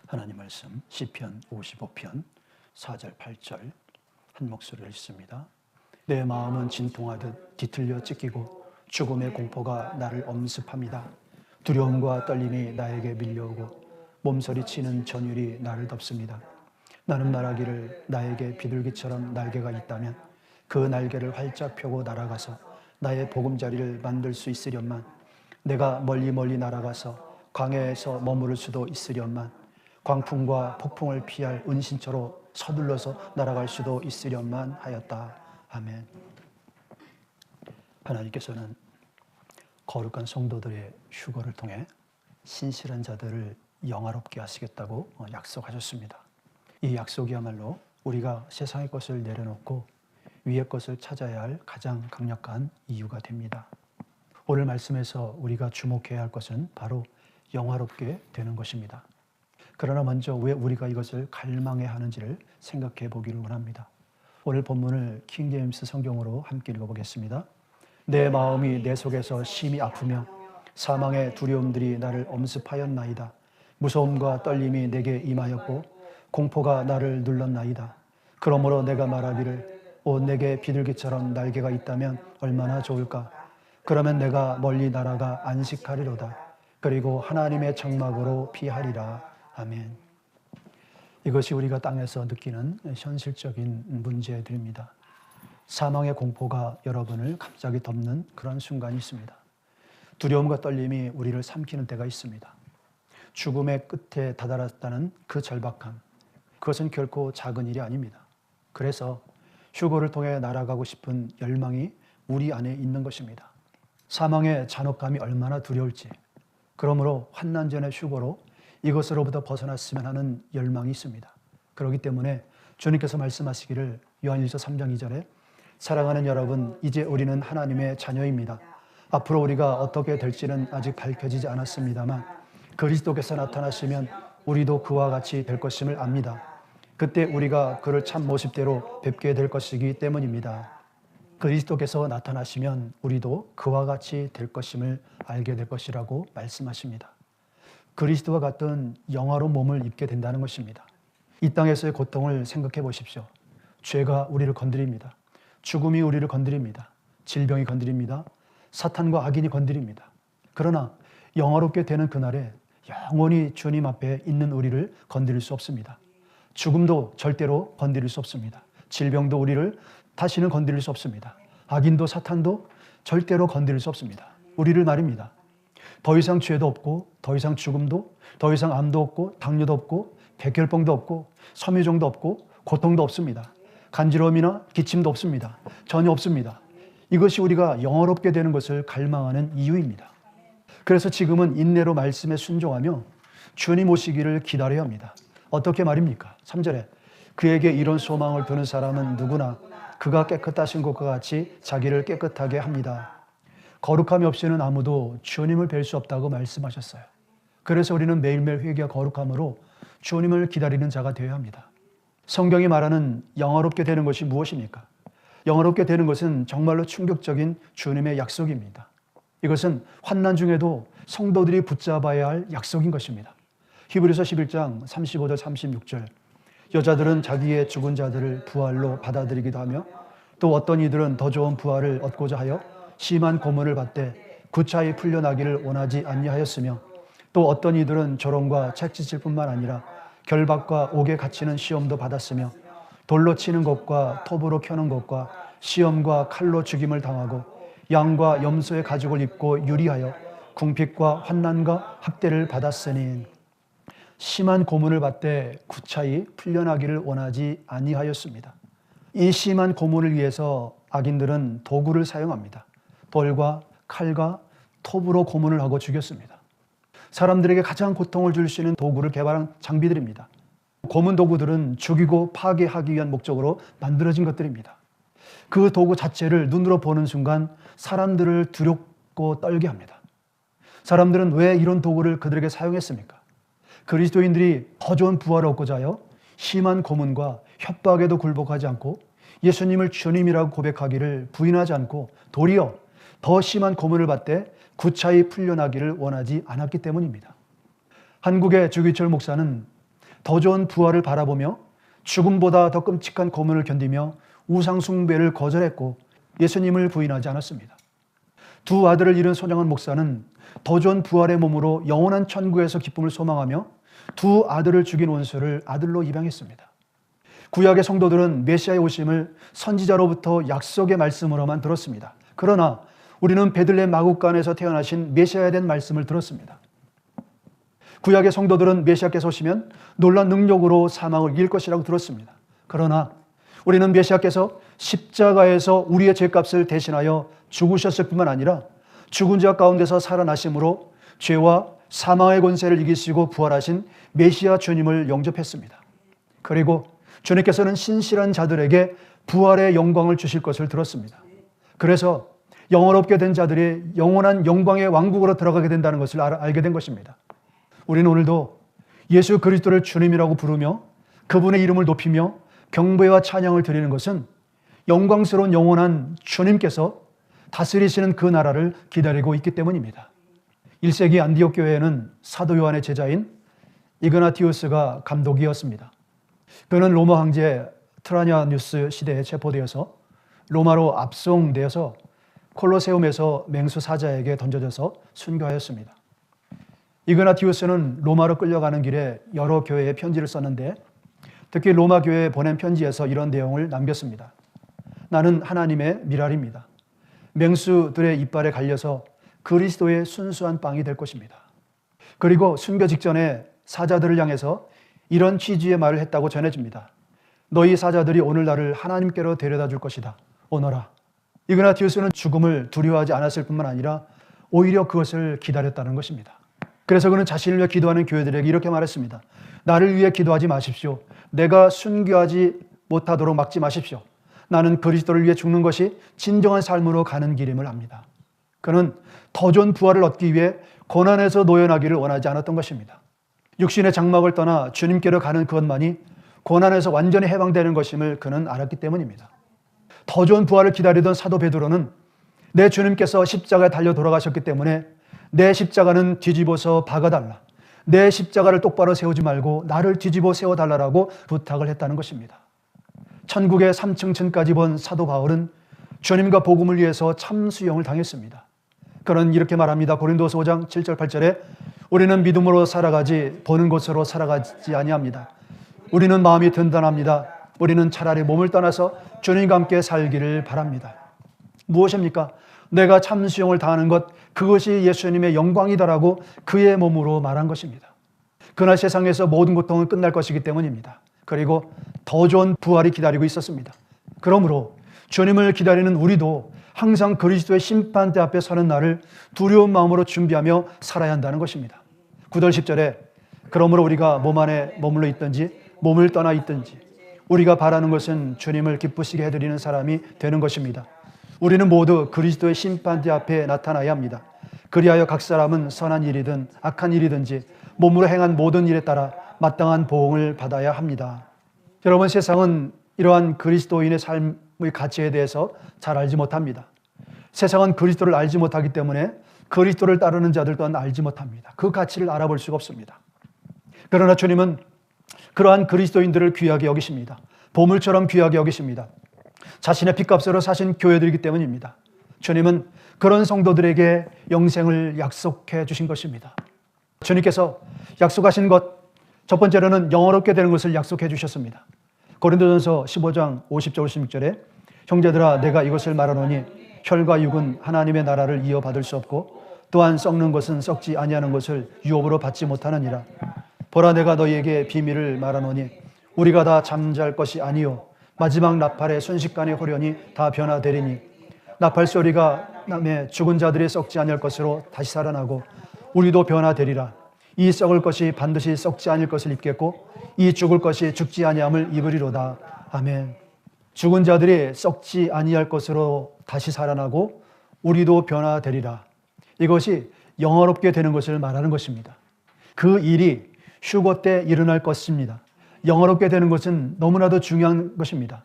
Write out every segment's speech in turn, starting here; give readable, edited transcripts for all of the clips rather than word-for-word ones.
하나님 말씀 시편 55편 4절 8절 한 목소리로 읽습니다. 내 마음은 진통하듯 뒤틀려 찢기고 죽음의 공포가 나를 엄습합니다. 두려움과 떨림이 나에게 밀려오고 몸서리치는 전율이 나를 덮습니다. 나는 말하기를 나에게 비둘기처럼 날개가 있다면 그 날개를 활짝 펴고 날아가서 나의 보금자리를 만들 수 있으련만, 내가 멀리 날아가서 광야에서 머무를 수도 있으련만, 광풍과 폭풍을 피할 은신처로 서둘러서 날아갈 수도 있으련만 하였다. 아멘. 하나님께서는 거룩한 성도들의 휴거를 통해 신실한 자들을 영화롭게 하시겠다고 약속하셨습니다. 이 약속이야말로 우리가 세상의 것을 내려놓고 위의 것을 찾아야 할 가장 강력한 이유가 됩니다. 오늘 말씀에서 우리가 주목해야 할 것은 바로 영화롭게 되는 것입니다. 그러나 먼저 왜 우리가 이것을 갈망해야 하는지를 생각해 보기를 원합니다. 오늘 본문을 킹제임스 성경으로 함께 읽어보겠습니다. 내 마음이 내 속에서 심히 아프며 사망의 두려움들이 나를 엄습하였나이다. 무서움과 떨림이 내게 임하였고 공포가 나를 눌렀나이다. 그러므로 내가 말하기를 내게 비둘기처럼 날개가 있다면 얼마나 좋을까. 그러면 내가 멀리 날아가 안식하리로다. 그리고 하나님의 장막으로 피하리라. 아멘. 이것이 우리가 땅에서 느끼는 현실적인 문제들입니다. 사망의 공포가 여러분을 갑자기 덮는 그런 순간이 있습니다. 두려움과 떨림이 우리를 삼키는 때가 있습니다. 죽음의 끝에 다다랐다는 그 절박함, 그것은 결코 작은 일이 아닙니다. 그래서 휴거를 통해 날아가고 싶은 열망이 우리 안에 있는 것입니다. 사망의 잔혹감이 얼마나 두려울지, 그러므로 환난 전의 휴거로 이것으로부터 벗어났으면 하는 열망이 있습니다. 그렇기 때문에 주님께서 말씀하시기를 요한일서 3장 2절에 사랑하는 여러분, 이제 우리는 하나님의 자녀입니다. 앞으로 우리가 어떻게 될지는 아직 밝혀지지 않았습니다만 그리스도께서 나타나시면 우리도 그와 같이 될 것임을 압니다. 그때 우리가 그를 참 모습대로 뵙게 될 것이기 때문입니다. 그리스도께서 나타나시면 우리도 그와 같이 될 것임을 알게 될 것이라고 말씀하십니다. 그리스도와 같은 영화로운 몸을 입게 된다는 것입니다. 이 땅에서의 고통을 생각해 보십시오. 죄가 우리를 건드립니다. 죽음이 우리를 건드립니다. 질병이 건드립니다. 사탄과 악인이 건드립니다. 그러나 영화롭게 되는 그날에 영원히 주님 앞에 있는 우리를 건드릴 수 없습니다. 죽음도 절대로 건드릴 수 없습니다. 질병도 우리를 다시는 건드릴 수 없습니다. 악인도 사탄도 절대로 건드릴 수 없습니다. 우리를 말입니다. 더 이상 죄도 없고, 더 이상 죽음도, 더 이상 암도 없고, 당뇨도 없고, 백혈병도 없고, 섬유종도 없고, 고통도 없습니다. 간지러움이나 기침도 없습니다. 전혀 없습니다. 이것이 우리가 영화롭게 되는 것을 갈망하는 이유입니다. 그래서 지금은 인내로 말씀에 순종하며 주님 오시기를 기다려야 합니다. 어떻게 말입니까? 3절에 그에게 이런 소망을 두는 사람은 누구나 그가 깨끗하신 것과 같이 자기를 깨끗하게 합니다. 거룩함이 없이는 아무도 주님을 뵐 수 없다고 말씀하셨어요. 그래서 우리는 매일매일 회개와 거룩함으로 주님을 기다리는 자가 되어야 합니다. 성경이 말하는 영화롭게 되는 것이 무엇입니까? 영화롭게 되는 것은 정말로 충격적인 주님의 약속입니다. 이것은 환난 중에도 성도들이 붙잡아야 할 약속인 것입니다. 히브리서 11장 35절 36절 여자들은 자기의 죽은 자들을 부활로 받아들이기도 하며 또 어떤 이들은 더 좋은 부활을 얻고자 하여 심한 고문을 받되 구차히 풀려나기를 원하지 아니하였으며 또 어떤 이들은 조롱과 채찍질 뿐만 아니라 결박과 옥에 갇히는 시험도 받았으며 돌로 치는 것과 톱으로 켜는 것과 시험과 칼로 죽임을 당하고 양과 염소의 가죽을 입고 유리하여 궁핍과 환난과 학대를 받았으니 심한 고문을 받되 구차히 풀려나기를 원하지 아니하였습니다. 이 심한 고문을 위해서 악인들은 도구를 사용합니다. 돌과 칼과 톱으로 고문을 하고 죽였습니다. 사람들에게 가장 고통을 줄 수 있는 도구를 개발한 장비들입니다. 고문 도구들은 죽이고 파괴하기 위한 목적으로 만들어진 것들입니다. 그 도구 자체를 눈으로 보는 순간 사람들을 두렵고 떨게 합니다. 사람들은 왜 이런 도구를 그들에게 사용했습니까? 그리스도인들이 더 좋은 부활을 얻고자 하여 심한 고문과 협박에도 굴복하지 않고 예수님을 주님이라고 고백하기를 부인하지 않고 도리어 더 심한 고문을 받되 구차히 풀려나기를 원하지 않았기 때문입니다. 한국의 주기철 목사는 더 좋은 부활을 바라보며 죽음보다 더 끔찍한 고문을 견디며 우상 숭배를 거절했고 예수님을 부인하지 않았습니다. 두 아들을 잃은 손양원 목사는 더 좋은 부활의 몸으로 영원한 천국에서 기쁨을 소망하며 두 아들을 죽인 원수를 아들로 입양했습니다. 구약의 성도들은 메시아의 오심을 선지자로부터 약속의 말씀으로만 들었습니다. 그러나 우리는 베들레헴 마국간에서 태어나신 메시아에 대한 말씀을 들었습니다. 구약의 성도들은 메시아께서 오시면 놀라운 능력으로 사망을 이길 것이라고 들었습니다. 그러나 우리는 메시아께서 십자가에서 우리의 죄값을 대신하여 죽으셨을 뿐만 아니라 죽은 자 가운데서 살아나심으로 죄와 사망의 권세를 이기시고 부활하신 메시아 주님을 영접했습니다. 그리고 주님께서는 신실한 자들에게 부활의 영광을 주실 것을 들었습니다. 그래서 영원롭게 된 자들이 영원한 영광의 왕국으로 들어가게 된다는 것을 알게 된 것입니다. 우리는 오늘도 예수 그리스도를 주님이라고 부르며 그분의 이름을 높이며 경배와 찬양을 드리는 것은 영광스러운 영원한 주님께서 다스리시는 그 나라를 기다리고 있기 때문입니다. 1세기 안디옥 교회에는 사도 요한의 제자인 이그나티우스가 감독이었습니다. 그는 로마 황제 트라냐누스 시대에 체포되어서 로마로 압송되어서 콜로세움에서 맹수 사자에게 던져져서 순교하였습니다. 이그나티우스는 로마로 끌려가는 길에 여러 교회에 편지를 썼는데 특히 로마 교회에 보낸 편지에서 이런 내용을 남겼습니다. 나는 하나님의 미랄입니다. 맹수들의 이빨에 갈려서 그리스도의 순수한 빵이 될 것입니다. 그리고 순교 직전에 사자들을 향해서 이런 취지의 말을 했다고 전해집니다. 너희 사자들이 오늘 나를 하나님께로 데려다 줄 것이다. 오너라. 이그나티우스는 죽음을 두려워하지 않았을 뿐만 아니라 오히려 그것을 기다렸다는 것입니다. 그래서 그는 자신을 위해 기도하는 교회들에게 이렇게 말했습니다. 나를 위해 기도하지 마십시오. 내가 순교하지 못하도록 막지 마십시오. 나는 그리스도를 위해 죽는 것이 진정한 삶으로 가는 길임을 압니다. 그는 더 좋은 부활을 얻기 위해 고난에서 노연하기를 원하지 않았던 것입니다. 육신의 장막을 떠나 주님께로 가는 그것만이 고난에서 완전히 해방되는 것임을 그는 알았기 때문입니다. 더 좋은 부활을 기다리던 사도 베드로는 내 주님께서 십자가에 달려 돌아가셨기 때문에 내 십자가는 뒤집어서 박아달라. 내 십자가를 똑바로 세우지 말고 나를 뒤집어 세워달라고 부탁을 했다는 것입니다. 천국의 3층천까지 본 사도 바울은 주님과 복음을 위해서 참수형을 당했습니다. 그는 이렇게 말합니다. 고린도서 5장 7절 8절에 우리는 믿음으로 살아가지 보는 것으로 살아가지 아니합니다. 우리는 마음이 든든합니다. 우리는 차라리 몸을 떠나서 주님과 함께 살기를 바랍니다. 무엇입니까? 내가 참수형을 당하는 것, 그것이 예수님의 영광이다라고 그의 몸으로 말한 것입니다. 그날 세상에서 모든 고통은 끝날 것이기 때문입니다. 그리고 더 좋은 부활이 기다리고 있었습니다. 그러므로 주님을 기다리는 우리도 항상 그리스도의 심판대 앞에 서는 날을 두려운 마음으로 준비하며 살아야 한다는 것입니다. 9절 10절에 그러므로 우리가 몸 안에 머물러 있든지 몸을 떠나 있든지 우리가 바라는 것은 주님을 기쁘시게 해드리는 사람이 되는 것입니다. 우리는 모두 그리스도의 심판대 앞에 나타나야 합니다. 그리하여 각 사람은 선한 일이든 악한 일이든지 몸으로 행한 모든 일에 따라 마땅한 보응을 받아야 합니다. 여러분, 세상은 이러한 그리스도인의 삶의 가치에 대해서 잘 알지 못합니다. 세상은 그리스도를 알지 못하기 때문에 그리스도를 따르는 자들 또한 알지 못합니다. 그 가치를 알아볼 수가 없습니다. 그러나 주님은 그러한 그리스도인들을 귀하게 여기십니다. 보물처럼 귀하게 여기십니다. 자신의 핏값으로 사신 교회들이기 때문입니다. 주님은 그런 성도들에게 영생을 약속해 주신 것입니다. 주님께서 약속하신 것, 첫 번째로는 영원롭게 되는 것을 약속해 주셨습니다. 고린도전서 15장 50절 56절에 형제들아 내가 이것을 말하노니 혈과 육은 하나님의 나라를 이어받을 수 없고 또한 썩는 것은 썩지 아니하는 것을 유업으로 받지 못하느니라. 보라 내가 너희에게 비밀을 말하노니 우리가 다 잠잘 것이 아니요 마지막 나팔의 순식간에 호련히 다 변화되리니 나팔 소리가 남의 죽은 자들이 썩지 아니할 것으로 다시 살아나고 우리도 변화되리라. 이 썩을 것이 반드시 썩지 아니할 것을 입겠고 이 죽을 것이 죽지 아니함을 입으리로다. 아멘. 죽은 자들이 썩지 아니할 것으로 다시 살아나고 우리도 변화되리라. 이것이 영원롭게 되는 것을 말하는 것입니다. 그 일이 휴거 때 일어날 것입니다. 영원롭게 되는 것은 너무나도 중요한 것입니다.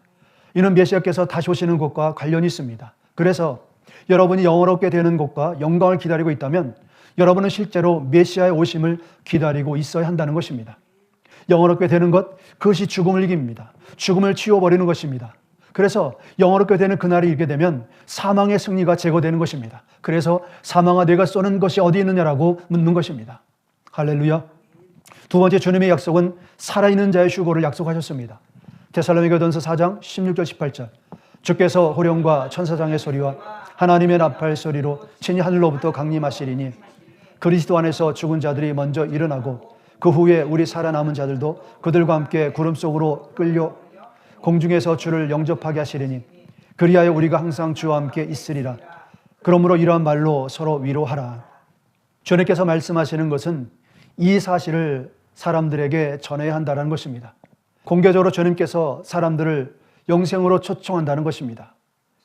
이는 메시아께서 다시 오시는 것과 관련이 있습니다. 그래서 여러분이 영원롭게 되는 것과 영광을 기다리고 있다면 여러분은 실제로 메시아의 오심을 기다리고 있어야 한다는 것입니다. 영원롭게 되는 것, 그것이 죽음을 이깁니다. 죽음을 치워버리는 것입니다. 그래서 영원롭게 되는 그날이 이르게 되면 사망의 승리가 제거되는 것입니다. 그래서 사망아 내가 쏘는 것이 어디 있느냐라고 묻는 것입니다. 할렐루야. 두 번째 주님의 약속은 살아있는 자의 휴거를 약속하셨습니다. 데살로니가전서 4장 16절 18절 주께서 호령과 천사장의 소리와 하나님의 나팔 소리로 친히 하늘로부터 강림하시리니 그리스도 안에서 죽은 자들이 먼저 일어나고 그 후에 우리 살아남은 자들도 그들과 함께 구름 속으로 끌려 공중에서 주를 영접하게 하시리니 그리하여 우리가 항상 주와 함께 있으리라. 그러므로 이러한 말로 서로 위로하라. 주님께서 말씀하시는 것은 이 사실을 사람들에게 전해야 한다는 것입니다. 공개적으로 주님께서 사람들을 영생으로 초청한다는 것입니다.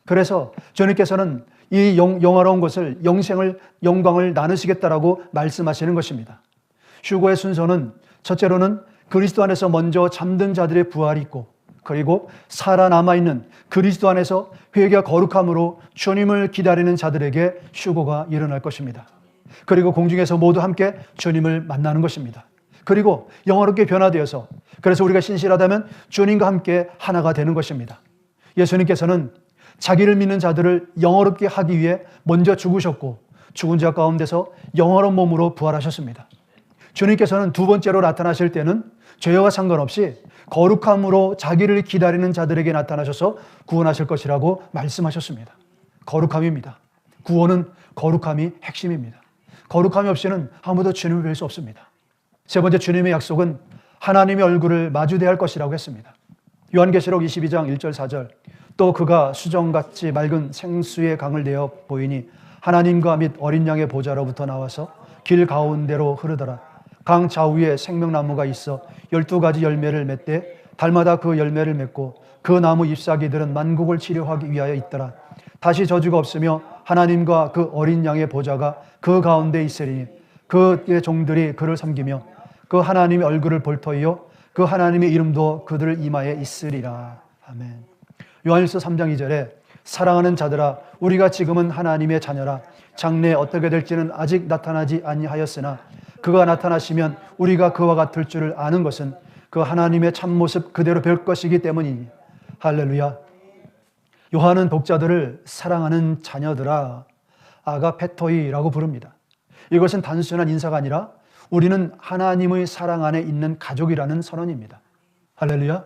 그래서 주님께서는 이 영화로운 것을 영광을 나누시겠다라고 말씀하시는 것입니다. 휴거의 순서는 첫째로는 그리스도 안에서 먼저 잠든 자들의 부활이 있고 그리고 살아남아있는 그리스도 안에서 회개와 거룩함으로 주님을 기다리는 자들에게 휴거가 일어날 것입니다. 그리고 공중에서 모두 함께 주님을 만나는 것입니다. 그리고 영원롭게 변화되어서 그래서 우리가 신실하다면 주님과 함께 하나가 되는 것입니다. 예수님께서는 자기를 믿는 자들을 영원롭게 하기 위해 먼저 죽으셨고 죽은 자 가운데서 영원한 몸으로 부활하셨습니다. 주님께서는 두 번째로 나타나실 때는 죄와 상관없이 거룩함으로 자기를 기다리는 자들에게 나타나셔서 구원하실 것이라고 말씀하셨습니다. 거룩함입니다. 구원은 거룩함이 핵심입니다. 거룩함이 없이는 아무도 주님을 뵐 수 없습니다. 세 번째 주님의 약속은 하나님의 얼굴을 마주대할 할 것이라고 했습니다. 요한계시록 22장 1절 4절 또 그가 수정같이 맑은 생수의 강을 내어 보이니 하나님과 및 어린 양의 보좌로부터 나와서 길 가운데로 흐르더라. 강 좌우에 생명나무가 있어 12가지 열매를 맺되 달마다 그 열매를 맺고 그 나무 잎사귀들은 만국을 치료하기 위하여 있더라. 다시 저주가 없으며 하나님과 그 어린 양의 보좌가 그 가운데 있으리니 그의 종들이 그를 섬기며 그 하나님의 얼굴을 볼 터이요 그 하나님의 이름도 그들 이마에 있으리라. 아멘. 요한일서 3장 2절에 사랑하는 자들아 우리가 지금은 하나님의 자녀라. 장래에 어떻게 될지는 아직 나타나지 아니하였으나 그가 나타나시면 우리가 그와 같을 줄을 아는 것은 그 하나님의 참모습 그대로 뵐 것이기 때문이니. 할렐루야. 요한은 독자들을 사랑하는 자녀들아 아가페토이라고 부릅니다. 이것은 단순한 인사가 아니라 우리는 하나님의 사랑 안에 있는 가족이라는 선언입니다. 할렐루야.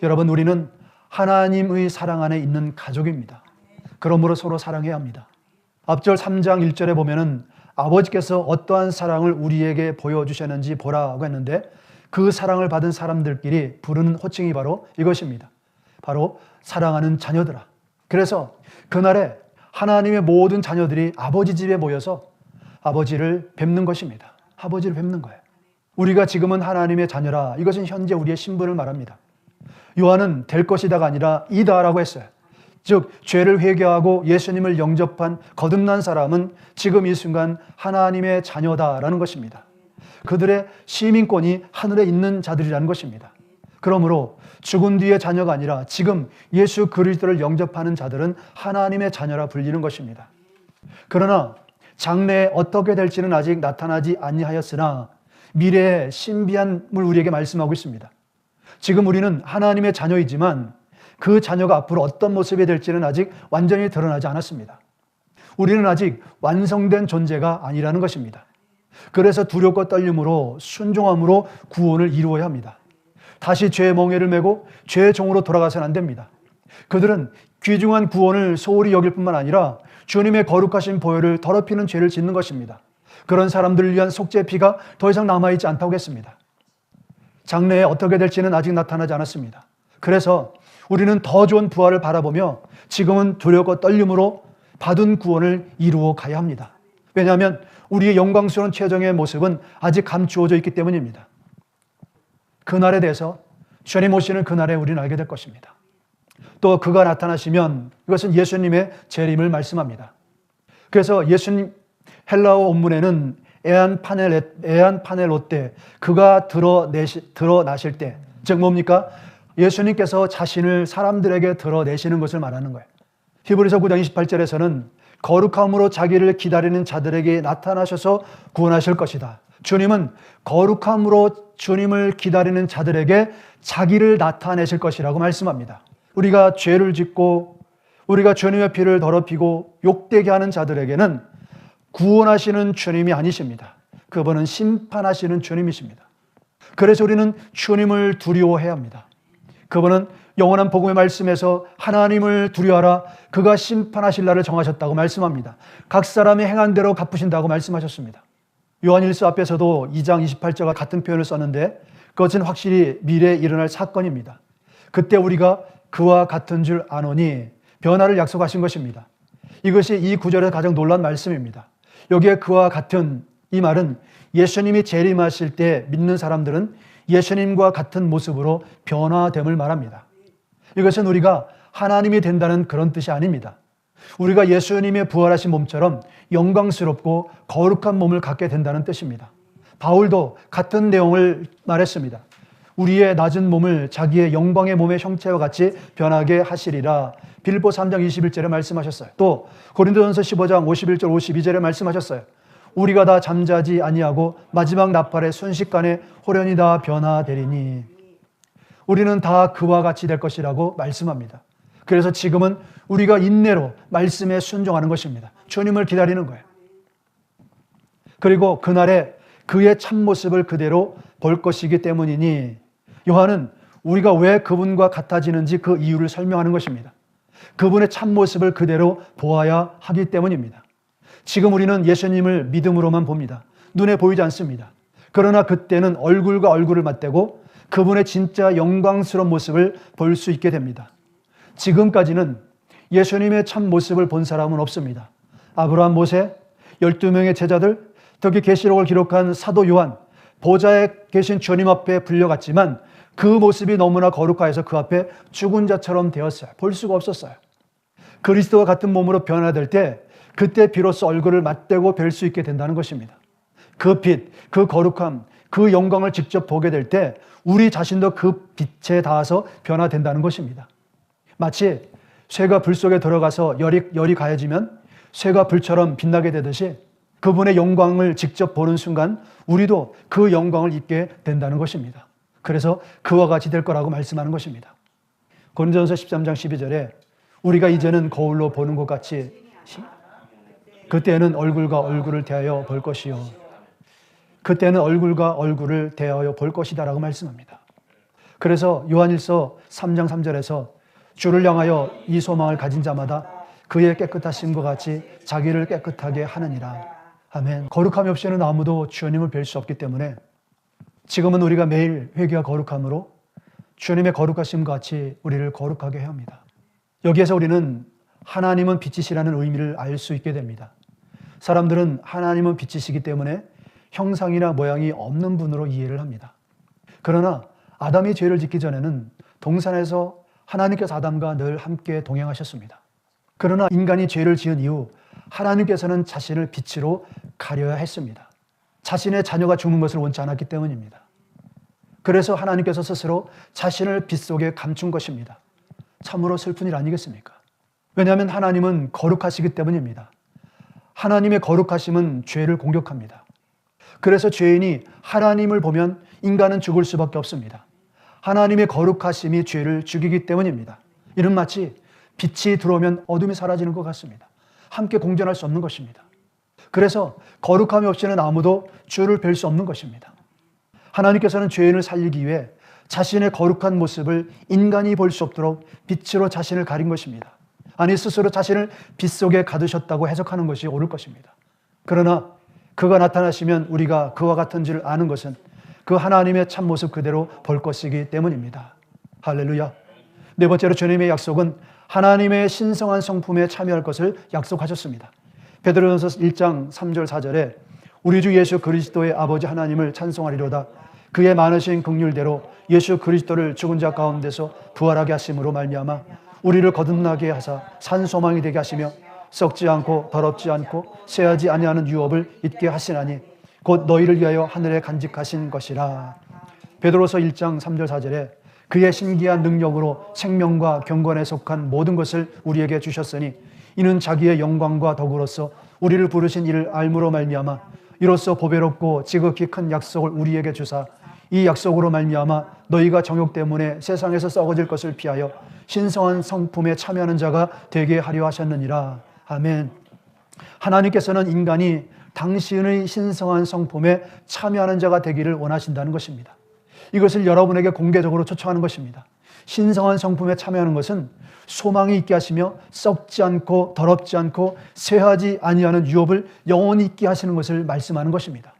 여러분 우리는 하나님의 사랑 안에 있는 가족입니다. 그러므로 서로 사랑해야 합니다. 앞절 3장 1절에 보면은 아버지께서 어떠한 사랑을 우리에게 보여주셨는지 보라고 했는데 그 사랑을 받은 사람들끼리 부르는 호칭이 바로 이것입니다. 바로 사랑하는 자녀들아. 그래서 그날에 하나님의 모든 자녀들이 아버지 집에 모여서 아버지를 뵙는 것입니다. 아버지를 뵙는 거예요. 우리가 지금은 하나님의 자녀라. 이것은 현재 우리의 신분을 말합니다. 요한은 될 것이다가 아니라 이다라고 했어요. 즉 죄를 회개하고 예수님을 영접한 거듭난 사람은 지금 이 순간 하나님의 자녀다라는 것입니다. 그들의 시민권이 하늘에 있는 자들이라는 것입니다. 그러므로 죽은 뒤의 자녀가 아니라 지금 예수 그리스도를 영접하는 자들은 하나님의 자녀라 불리는 것입니다. 그러나 장래에 어떻게 될지는 아직 나타나지 아니하였으나 미래의 신비한을 우리에게 말씀하고 있습니다. 지금 우리는 하나님의 자녀이지만 그 자녀가 앞으로 어떤 모습이 될지는 아직 완전히 드러나지 않았습니다. 우리는 아직 완성된 존재가 아니라는 것입니다. 그래서 두렵고 떨림으로 순종함으로 구원을 이루어야 합니다. 다시 죄의 멍에를 메고 죄의 종으로 돌아가서는 안 됩니다. 그들은 귀중한 구원을 소홀히 여길 뿐만 아니라 주님의 거룩하신 보혈을 더럽히는 죄를 짓는 것입니다. 그런 사람들을 위한 속죄의 피가 더 이상 남아있지 않다고 했습니다. 장래에 어떻게 될지는 아직 나타나지 않았습니다. 그래서 우리는 더 좋은 부활을 바라보며 지금은 두렵고 떨림으로 받은 구원을 이루어 가야 합니다. 왜냐하면 우리의 영광스러운 최종의 모습은 아직 감추어져 있기 때문입니다. 그날에 대해서 주님 오시는 그날에 우리는 알게 될 것입니다. 또 그가 나타나시면 이것은 예수님의 재림을 말씀합니다. 그래서 예수님 헬라어 원문에는 에안파넬로 때 그가 드러나실 때, 즉 뭡니까? 예수님께서 자신을 사람들에게 드러내시는 것을 말하는 거예요. 히브리서 9장 28절에서는 거룩함으로 자기를 기다리는 자들에게 나타나셔서 구원하실 것이다. 주님은 거룩함으로 주님을 기다리는 자들에게 자기를 나타내실 것이라고 말씀합니다. 우리가 죄를 짓고 우리가 주님의 피를 더럽히고 욕되게 하는 자들에게는 구원하시는 주님이 아니십니다. 그분은 심판하시는 주님이십니다. 그래서 우리는 주님을 두려워해야 합니다. 그분은 영원한 복음의 말씀에서 하나님을 두려워하라, 그가 심판하실 날을 정하셨다고 말씀합니다. 각 사람이 행한 대로 갚으신다고 말씀하셨습니다. 요한일서 앞에서도 2장 28절과 같은 표현을 썼는데 그것은 확실히 미래에 일어날 사건입니다. 그때 우리가 그와 같은 줄 아노니 변화를 약속하신 것입니다. 이것이 이 구절에서 가장 놀라운 말씀입니다. 여기에 그와 같은, 이 말은 예수님이 재림하실 때 믿는 사람들은 예수님과 같은 모습으로 변화됨을 말합니다. 이것은 우리가 하나님이 된다는 그런 뜻이 아닙니다. 우리가 예수님의 부활하신 몸처럼 영광스럽고 거룩한 몸을 갖게 된다는 뜻입니다. 바울도 같은 내용을 말했습니다. 우리의 낮은 몸을 자기의 영광의 몸의 형체와 같이 변하게 하시리라. 빌립보 3장 21절에 말씀하셨어요. 또 고린도전서 15장 51절 52절에 말씀하셨어요. 우리가 다 잠자지 아니하고 마지막 나팔에 순식간에 호련히 다 변화되리니 우리는 다 그와 같이 될 것이라고 말씀합니다. 그래서 지금은 우리가 인내로 말씀에 순종하는 것입니다. 주님을 기다리는 거예요. 그리고 그날에 그의 참모습을 그대로 볼 것이기 때문이니 요한은 우리가 왜 그분과 같아지는지 그 이유를 설명하는 것입니다. 그분의 참모습을 그대로 보아야 하기 때문입니다. 지금 우리는 예수님을 믿음으로만 봅니다. 눈에 보이지 않습니다. 그러나 그때는 얼굴과 얼굴을 맞대고 그분의 진짜 영광스러운 모습을 볼 수 있게 됩니다. 지금까지는 예수님의 참모습을 본 사람은 없습니다. 아브라함, 모세, 12명의 제자들, 특히 계시록을 기록한 사도 요한, 보좌에 계신 주님 앞에 불려갔지만 그 모습이 너무나 거룩하여서 그 앞에 죽은 자처럼 되었어요. 볼 수가 없었어요. 그리스도와 같은 몸으로 변화될 때 그때 비로소 얼굴을 맞대고 뵐 수 있게 된다는 것입니다. 그 빛, 그 거룩함, 그 영광을 직접 보게 될 때 우리 자신도 그 빛에 닿아서 변화된다는 것입니다. 마치 쇠가 불 속에 들어가서 열이 가해지면 쇠가 불처럼 빛나게 되듯이 그분의 영광을 직접 보는 순간 우리도 그 영광을 입게 된다는 것입니다. 그래서 그와 같이 될 거라고 말씀하는 것입니다. 고린도전서 13장 12절에 우리가 이제는 거울로 보는 것 같이 그때는 얼굴과 얼굴을 대하여 볼 것이요. 그때는 얼굴과 얼굴을 대하여 볼 것이다 라고 말씀합니다. 그래서 요한일서 3장 3절에서 주를 향하여 이 소망을 가진 자마다 그의 깨끗하심과 같이 자기를 깨끗하게 하느니라. 아멘. 거룩함이 없이는 아무도 주님을 뵐 수 없기 때문에 지금은 우리가 매일 회개와 거룩함으로 주님의 거룩하심과 같이 우리를 거룩하게 해야 합니다. 여기에서 우리는 하나님은 빛이시라는 의미를 알 수 있게 됩니다. 사람들은 하나님은 빛이시기 때문에 형상이나 모양이 없는 분으로 이해를 합니다. 그러나 아담이 죄를 짓기 전에는 동산에서 하나님께서 아담과 늘 함께 동행하셨습니다. 그러나 인간이 죄를 지은 이후 하나님께서는 자신을 빛으로 가려야 했습니다. 자신의 자녀가 죽는 것을 원치 않았기 때문입니다. 그래서 하나님께서 스스로 자신을 빛 속에 감춘 것입니다. 참으로 슬픈 일 아니겠습니까? 왜냐하면 하나님은 거룩하시기 때문입니다. 하나님의 거룩하심은 죄를 공격합니다. 그래서 죄인이 하나님을 보면 인간은 죽을 수밖에 없습니다. 하나님의 거룩하심이 죄를 죽이기 때문입니다. 이는 마치 빛이 들어오면 어둠이 사라지는 것 같습니다. 함께 공존할 수 없는 것입니다. 그래서 거룩함이 없이는 아무도 주를 뵐 수 없는 것입니다. 하나님께서는 죄인을 살리기 위해 자신의 거룩한 모습을 인간이 볼 수 없도록 빛으로 자신을 가린 것입니다. 아니 스스로 자신을 빛 속에 가두셨다고 해석하는 것이 옳을 것입니다. 그러나 그가 나타나시면 우리가 그와 같은 줄 아는 것은 그 하나님의 참모습 그대로 볼 것이기 때문입니다. 할렐루야. 네 번째로 주님의 약속은 하나님의 신성한 성품에 참여할 것을 약속하셨습니다. 베드로전서 1장 3절 4절에 우리 주 예수 그리스도의 아버지 하나님을 찬송하리로다. 그의 많으신 긍휼대로 예수 그리스도를 죽은 자 가운데서 부활하게 하심으로 말미암아 우리를 거듭나게 하사 산 소망이 되게 하시며 썩지 않고 더럽지 않고 쇠하지 아니하는 유업을 잊게 하시나니 곧 너희를 위하여 하늘에 간직하신 것이라. 베드로서 1장 3절 4절에 그의 신기한 능력으로 생명과 경건에 속한 모든 것을 우리에게 주셨으니 이는 자기의 영광과 덕으로서 우리를 부르신 이를 알므로 말미암아 이로써 보배롭고 지극히 큰 약속을 우리에게 주사 이 약속으로 말미암아 너희가 정욕 때문에 세상에서 썩어질 것을 피하여 신성한 성품에 참여하는 자가 되게 하려 하셨느니라. 아멘. 하나님께서는 인간이 당신의 신성한 성품에 참여하는 자가 되기를 원하신다는 것입니다. 이것을 여러분에게 공개적으로 초청하는 것입니다. 신성한 성품에 참여하는 것은 소망이 있게 하시며 썩지 않고 더럽지 않고 쇠하지 아니하는 유업을 영원히 있게 하시는 것을 말씀하는 것입니다.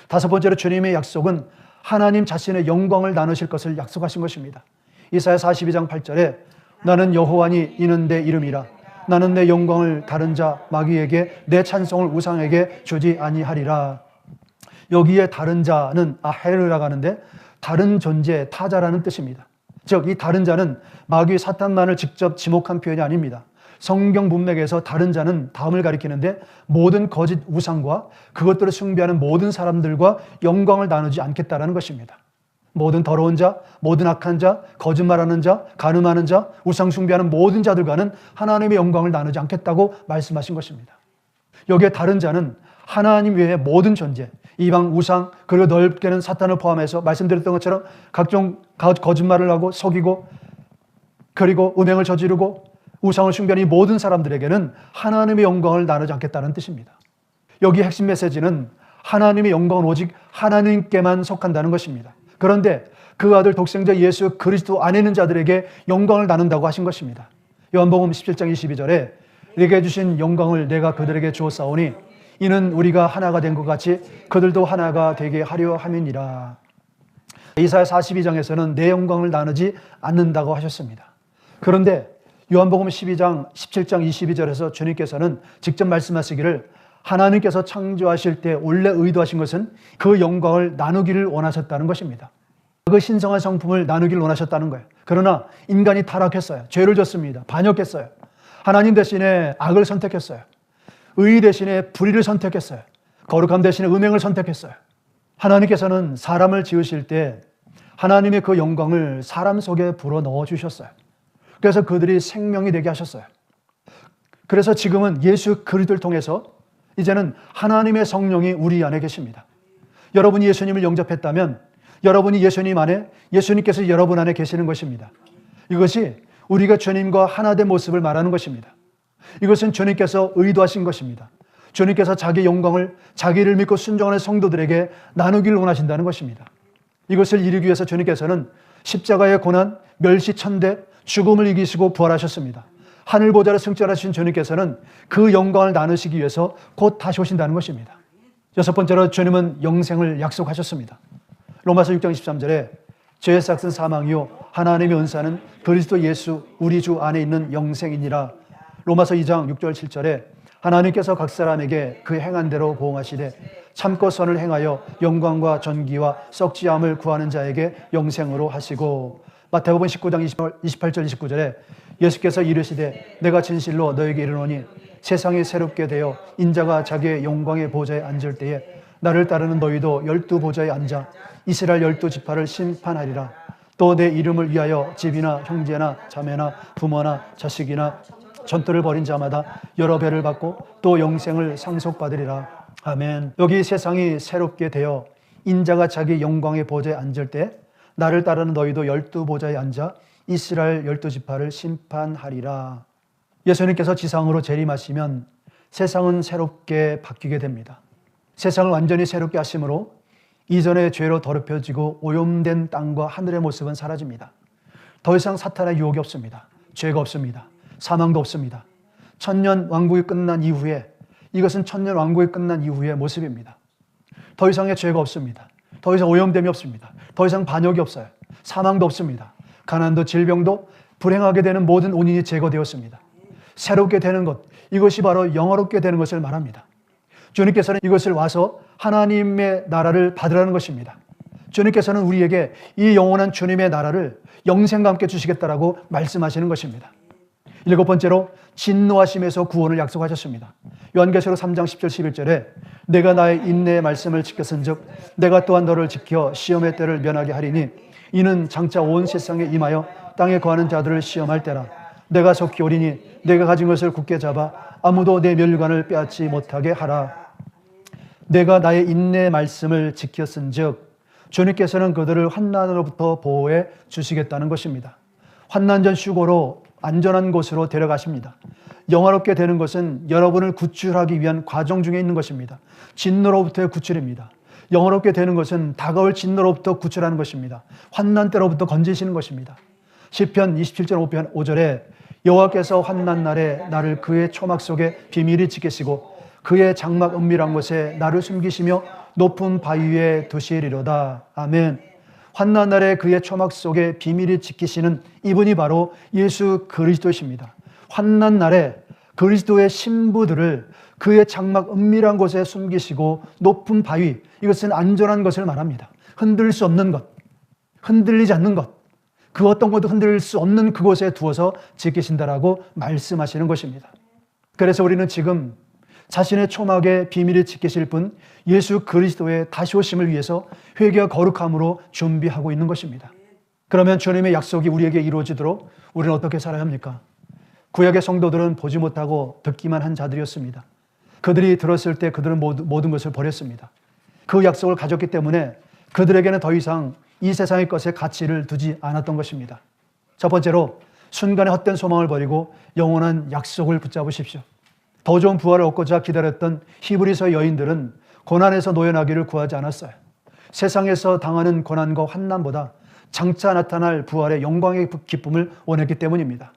다섯 번째로 주님의 약속은 하나님 자신의 영광을 나누실 것을 약속하신 것입니다. 이사야 42장 8절에 나는 여호와니 이는 내 이름이라 나는 내 영광을 다른 자 마귀에게 내 찬송을 우상에게 주지 아니하리라. 여기에 다른 자는 아헤르라고 하는데 다른 존재, 타자라는 뜻입니다. 즉 이 다른 자는 마귀 사탄만을 직접 지목한 표현이 아닙니다. 성경 문맥에서 다른 자는 다음을 가리키는데 모든 거짓 우상과 그것들을 숭배하는 모든 사람들과 영광을 나누지 않겠다라는 것입니다. 모든 더러운 자, 모든 악한 자, 거짓말하는 자, 간음하는 자, 우상 숭배하는 모든 자들과는 하나님의 영광을 나누지 않겠다고 말씀하신 것입니다. 여기에 다른 자는 하나님 외의 모든 존재, 이방 우상, 그리고 넓게는 사탄을 포함해서 말씀드렸던 것처럼 각종 거짓말을 하고 속이고 그리고 음행을 저지르고 우상을 숭배하는 이 모든 사람들에게는 하나님의 영광을 나누지 않겠다는 뜻입니다. 여기 핵심 메시지는 하나님의 영광은 오직 하나님께만 속한다는 것입니다. 그런데 그 아들 독생자 예수 그리스도 안에 있는 자들에게 영광을 나눈다고 하신 것입니다. 요한복음 17장 22절에 내게 주신 영광을 내가 그들에게 주었사오니 이는 우리가 하나가 된 것 같이 그들도 하나가 되게 하려 함이니라. 이사야 42장에서는 내 영광을 나누지 않는다고 하셨습니다. 그런데 요한복음 17장 22절에서 주님께서는 직접 말씀하시기를 하나님께서 창조하실 때 원래 의도하신 것은 그 영광을 나누기를 원하셨다는 것입니다. 그 신성한 성품을 나누기를 원하셨다는 거예요. 그러나 인간이 타락했어요. 죄를 졌습니다. 반역했어요. 하나님 대신에 악을 선택했어요. 의 대신에 불의를 선택했어요. 거룩함 대신에 음행을 선택했어요. 하나님께서는 사람을 지으실 때 하나님의 그 영광을 사람 속에 불어넣어 주셨어요. 그래서 그들이 생명이 되게 하셨어요. 그래서 지금은 예수 그리스도를 통해서 이제는 하나님의 성령이 우리 안에 계십니다. 여러분이 예수님을 영접했다면 여러분이 예수님 안에, 예수님께서 여러분 안에 계시는 것입니다. 이것이 우리가 주님과 하나 된 모습을 말하는 것입니다. 이것은 주님께서 의도하신 것입니다. 주님께서 자기 영광을 자기를 믿고 순종하는 성도들에게 나누기를 원하신다는 것입니다. 이것을 이루기 위해서 주님께서는 십자가의 고난, 멸시 천대, 죽음을 이기시고 부활하셨습니다. 하늘 보좌를 승천하신 주님께서는 그 영광을 나누시기 위해서 곧 다시 오신다는 것입니다. 여섯 번째로 주님은 영생을 약속하셨습니다. 로마서 6장 23절에 죄의 삭은 사망이요 하나님의 은사는 그리스도 예수 우리 주 안에 있는 영생이니라. 로마서 2장 6절 7절에 하나님께서 각 사람에게 그 행한 대로 보응하시되 참고 선을 행하여 영광과 존귀와 썩지 않음을 구하는 자에게 영생으로 하시고, 마태복음 19장 28절 29절에 예수께서 이르시되 내가 진실로 너에게 이르노니 세상이 새롭게 되어 인자가 자기의 영광의 보좌에 앉을 때에 나를 따르는 너희도 12보좌에 앉아 이스라엘 12지파를 심판하리라. 또 내 이름을 위하여 집이나 형제나 자매나 부모나 자식이나 전투를 벌인 자마다 여러 배를 받고 또 영생을 상속받으리라. 아멘. 여기 세상이 새롭게 되어 인자가 자기 영광의 보좌에 앉을 때 나를 따르는 너희도 12보좌에 앉아 이스라엘 12지파를 심판하리라. 예수님께서 지상으로 재림하시면 세상은 새롭게 바뀌게 됩니다. 세상을 완전히 새롭게 하심으로 이전의 죄로 더럽혀지고 오염된 땅과 하늘의 모습은 사라집니다. 더 이상 사탄의 유혹이 없습니다. 죄가 없습니다. 사망도 없습니다. 천년 왕국이 끝난 이후에, 이것은 천년 왕국이 끝난 이후의 모습입니다. 더 이상의 죄가 없습니다. 더 이상 오염됨이 없습니다. 더 이상 반역이 없어요. 사망도 없습니다. 가난도 질병도 불행하게 되는 모든 원인이 제거되었습니다. 새롭게 되는 것, 이것이 바로 영화롭게 되는 것을 말합니다. 주님께서는 이것을 와서 하나님의 나라를 받으라는 것입니다. 주님께서는 우리에게 이 영원한 주님의 나라를 영생과 함께 주시겠다라고 말씀하시는 것입니다. 일곱 번째로 진노하심에서 구원을 약속하셨습니다. 요한계시록 3장 10절 11절에 내가 나의 인내의 말씀을 지켰은즉 내가 또한 너를 지켜 시험의 때를 면하게 하리니 이는 장차 온 세상에 임하여 땅에 거하는 자들을 시험할 때라. 내가 속히 오리니 내가 가진 것을 굳게 잡아 아무도 내 멸관을 빼앗지 못하게 하라. 내가 나의 인내 말씀을 지켰은즉 주님께서는 그들을 환난으로부터 보호해 주시겠다는 것입니다. 환난 전 휴고로 안전한 곳으로 데려가십니다. 영화롭게 되는 것은 여러분을 구출하기 위한 과정 중에 있는 것입니다. 진노로부터의 구출입니다. 영화롭게 되는 것은 다가올 진노로부터 구출하는 것입니다. 환난 때로부터 건지시는 것입니다. 시편 27편 5절에 여호와께서 환난 날에 나를 그의 초막 속에 비밀히 지키시고 그의 장막 은밀한 곳에 나를 숨기시며 높은 바위 위에 두시리로다. 아멘. 환난 날에 그의 초막 속에 비밀히 지키시는 이분이 바로 예수 그리스도이십니다. 환난 날에 그리스도의 신부들을 그의 장막 은밀한 곳에 숨기시고 높은 바위, 이것은 안전한 것을 말합니다. 흔들릴 수 없는 것, 흔들리지 않는 것, 그 어떤 것도 흔들릴 수 없는 그곳에 두어서 지키신다라고 말씀하시는 것입니다. 그래서 우리는 지금 자신의 초막에 비밀히 지키실 분 예수 그리스도의 다시 오심을 위해서 회개와 거룩함으로 준비하고 있는 것입니다. 그러면 주님의 약속이 우리에게 이루어지도록 우리는 어떻게 살아야 합니까? 구약의 성도들은 보지 못하고 듣기만 한 자들이었습니다. 그들이 들었을 때 그들은 모든 것을 버렸습니다. 그 약속을 가졌기 때문에 그들에게는 더 이상 이 세상의 것에 가치를 두지 않았던 것입니다. 첫 번째로 순간의 헛된 소망을 버리고 영원한 약속을 붙잡으십시오. 더 좋은 부활을 얻고자 기다렸던 히브리서 여인들은 고난에서 노연하기를 구하지 않았어요. 세상에서 당하는 고난과 환난보다 장차 나타날 부활의 영광의 기쁨을 원했기 때문입니다.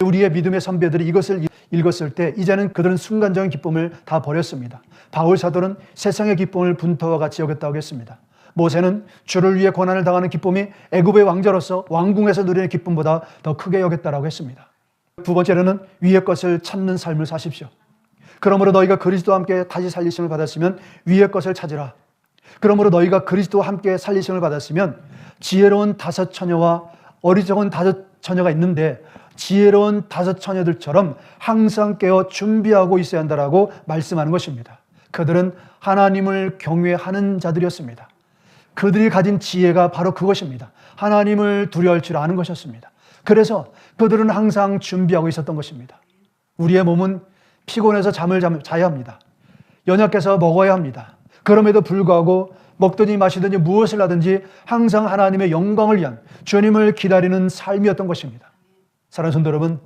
우리의 믿음의 선배들이 이것을 읽었을 때 이제는 그들은 순간적인 기쁨을 다 버렸습니다. 바울 사도는 세상의 기쁨을 분터와 같이 여겼다고 했습니다. 모세는 주를 위해 고난을 당하는 기쁨이 애굽의 왕자로서 왕궁에서 누리는 기쁨보다 더 크게 여겼다라고 했습니다. 두 번째로는 위의 것을 찾는 삶을 사십시오. 그러므로 너희가 그리스도와 함께 다시 살리심을 받았으면 위의 것을 찾으라. 그러므로 너희가 그리스도와 함께 살리심을 받았으면 지혜로운 다섯 처녀와 어리석은 다섯 처녀가 있는데 지혜로운 다섯 처녀들처럼 항상 깨어 준비하고 있어야 한다라고 말씀하는 것입니다. 그들은 하나님을 경외하는 자들이었습니다. 그들이 가진 지혜가 바로 그것입니다. 하나님을 두려워할 줄 아는 것이었습니다. 그래서 그들은 항상 준비하고 있었던 것입니다. 우리의 몸은 피곤해서 잠을 자야 합니다. 연약해서 먹어야 합니다. 그럼에도 불구하고 먹든지 마시든지 무엇을 하든지 항상 하나님의 영광을 위한 주님을 기다리는 삶이었던 것입니다. 사랑하는 성도 여러분,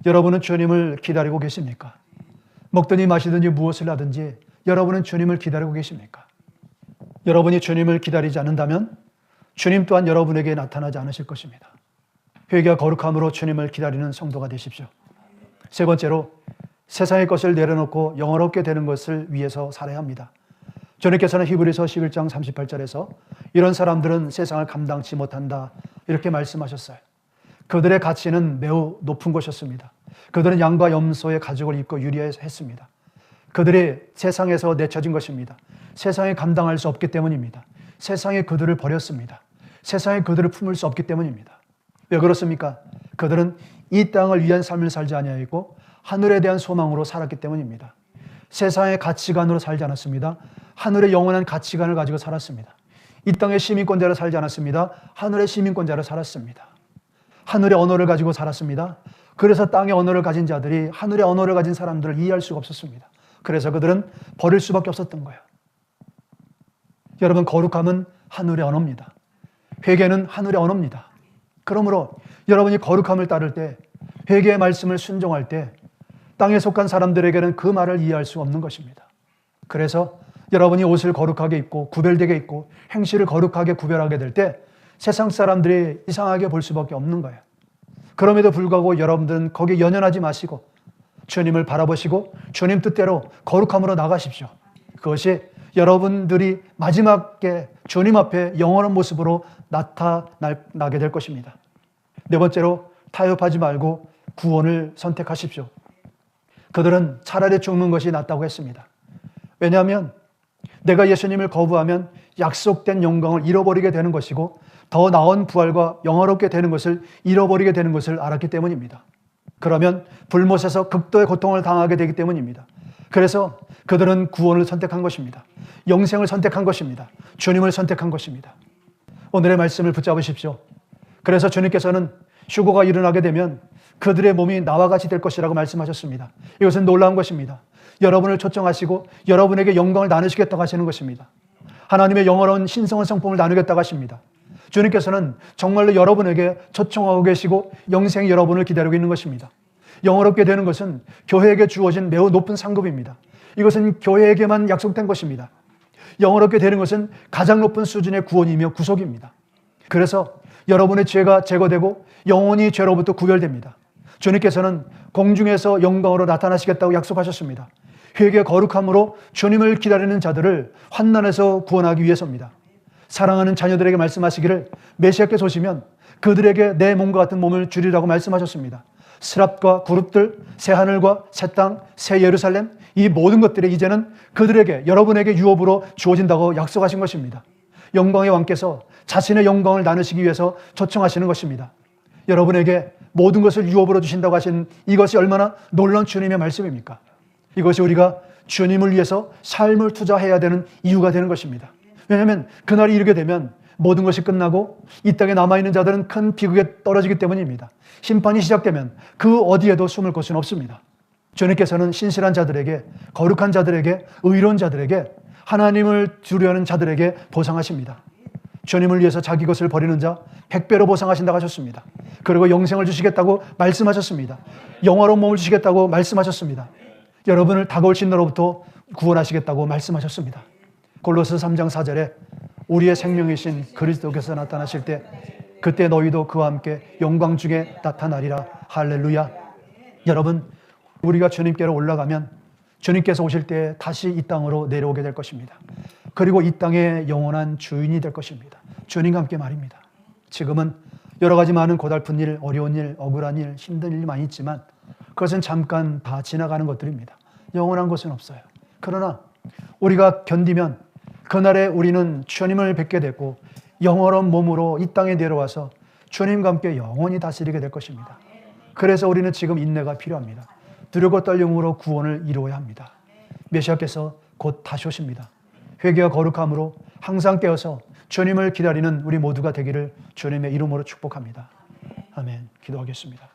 여러분은 주님을 기다리고 계십니까? 먹든지 마시든지 무엇을 하든지 여러분은 주님을 기다리고 계십니까? 여러분이 주님을 기다리지 않는다면 주님 또한 여러분에게 나타나지 않으실 것입니다. 회개와 거룩함으로 주님을 기다리는 성도가 되십시오. 세 번째로 세상의 것을 내려놓고 영원롭게 되는 것을 위해서 살아야 합니다. 주님께서는 히브리서 11장 38절에서 이런 사람들은 세상을 감당치 못한다 이렇게 말씀하셨어요. 그들의 가치는 매우 높은 것이었습니다. 그들은 양과 염소의 가죽을 입고 유리했습니다. 그들이 세상에서 내쳐진 것입니다. 세상에 감당할 수 없기 때문입니다. 세상에 그들을 버렸습니다. 세상에 그들을 품을 수 없기 때문입니다. 왜 그렇습니까? 그들은 이 땅을 위한 삶을 살지 아니하였고 하늘에 대한 소망으로 살았기 때문입니다. 세상의 가치관으로 살지 않았습니다. 하늘의 영원한 가치관을 가지고 살았습니다. 이 땅의 시민권자로 살지 않았습니다. 하늘의 시민권자로 살았습니다. 하늘의 언어를 가지고 살았습니다. 그래서 땅의 언어를 가진 자들이 하늘의 언어를 가진 사람들을 이해할 수가 없었습니다. 그래서 그들은 버릴 수밖에 없었던 거예요. 여러분, 거룩함은 하늘의 언어입니다. 회개는 하늘의 언어입니다. 그러므로 여러분이 거룩함을 따를 때, 회개의 말씀을 순종할 때 땅에 속한 사람들에게는 그 말을 이해할 수 없는 것입니다. 그래서 여러분이 옷을 거룩하게 입고 구별되게 입고 행실을 거룩하게 구별하게 될 때 세상 사람들이 이상하게 볼 수밖에 없는 거예요. 그럼에도 불구하고 여러분들은 거기에 연연하지 마시고 주님을 바라보시고 주님 뜻대로 거룩함으로 나가십시오. 그것이 여러분들이 마지막에 주님 앞에 영원한 모습으로 나타나게 될 것입니다. 네 번째로 타협하지 말고 구원을 선택하십시오. 그들은 차라리 죽는 것이 낫다고 했습니다. 왜냐하면 내가 예수님을 거부하면 약속된 영광을 잃어버리게 되는 것이고 더 나은 부활과 영화롭게 되는 것을 잃어버리게 되는 것을 알았기 때문입니다. 그러면 불못에서 극도의 고통을 당하게 되기 때문입니다. 그래서 그들은 구원을 선택한 것입니다. 영생을 선택한 것입니다. 주님을 선택한 것입니다. 오늘의 말씀을 붙잡으십시오. 그래서 주님께서는 휴거가 일어나게 되면 그들의 몸이 나와 같이 될 것이라고 말씀하셨습니다. 이것은 놀라운 것입니다. 여러분을 초청하시고 여러분에게 영광을 나누시겠다고 하시는 것입니다. 하나님의 영원한 신성한 성품을 나누겠다고 하십니다. 주님께서는 정말로 여러분에게 초청하고 계시고 영생 여러분을 기다리고 있는 것입니다. 영원롭게 되는 것은 교회에게 주어진 매우 높은 상급입니다. 이것은 교회에게만 약속된 것입니다. 영원롭게 되는 것은 가장 높은 수준의 구원이며 구속입니다. 그래서 여러분의 죄가 제거되고 영원히 죄로부터 구별됩니다. 주님께서는 공중에서 영광으로 나타나시겠다고 약속하셨습니다. 회개 거룩함으로 주님을 기다리는 자들을 환난에서 구원하기 위해서입니다. 사랑하는 자녀들에게 말씀하시기를 메시아께서 오시면 그들에게 내 몸과 같은 몸을 주리라고 말씀하셨습니다. 스랍과 그룹들, 새 하늘과 새 땅, 새 예루살렘, 이 모든 것들이 이제는 그들에게, 여러분에게 유업으로 주어진다고 약속하신 것입니다. 영광의 왕께서 자신의 영광을 나누시기 위해서 초청하시는 것입니다. 여러분에게 모든 것을 유업으로 주신다고 하신 이것이 얼마나 놀라운 주님의 말씀입니까? 이것이 우리가 주님을 위해서 삶을 투자해야 되는 이유가 되는 것입니다. 왜냐하면 그날이 이르게 되면 모든 것이 끝나고 이 땅에 남아있는 자들은 큰 비극에 떨어지기 때문입니다. 심판이 시작되면 그 어디에도 숨을 곳은 없습니다. 주님께서는 신실한 자들에게, 거룩한 자들에게, 의로운 자들에게, 하나님을 두려워하는 자들에게 보상하십니다. 주님을 위해서 자기 것을 버리는 자 100배로 보상하신다고 하셨습니다. 그리고 영생을 주시겠다고 말씀하셨습니다. 영화로운 몸을 주시겠다고 말씀하셨습니다. 여러분을 다가올 신노로부터 구원하시겠다고 말씀하셨습니다. 골로새 3장 4절에 우리의 생명이신 그리스도께서 나타나실 때 그때 너희도 그와 함께 영광 중에 나타나리라. 할렐루야. 여러분, 우리가 주님께로 올라가면 주님께서 오실 때 다시 이 땅으로 내려오게 될 것입니다. 그리고 이 땅의 영원한 주인이 될 것입니다. 주님과 함께 말입니다. 지금은 여러 가지 많은 고달픈 일, 어려운 일, 억울한 일, 힘든 일이 많이 있지만 그것은 잠깐 다 지나가는 것들입니다. 영원한 것은 없어요. 그러나 우리가 견디면 그날에 우리는 주님을 뵙게 되고 영원한 몸으로 이 땅에 내려와서 주님과 함께 영원히 다스리게 될 것입니다. 그래서 우리는 지금 인내가 필요합니다. 두렵고 떨림으로 구원을 이루어야 합니다. 메시아께서 곧 다시 오십니다. 회개와 거룩함으로 항상 깨어서 주님을 기다리는 우리 모두가 되기를 주님의 이름으로 축복합니다. 아멘. 기도하겠습니다.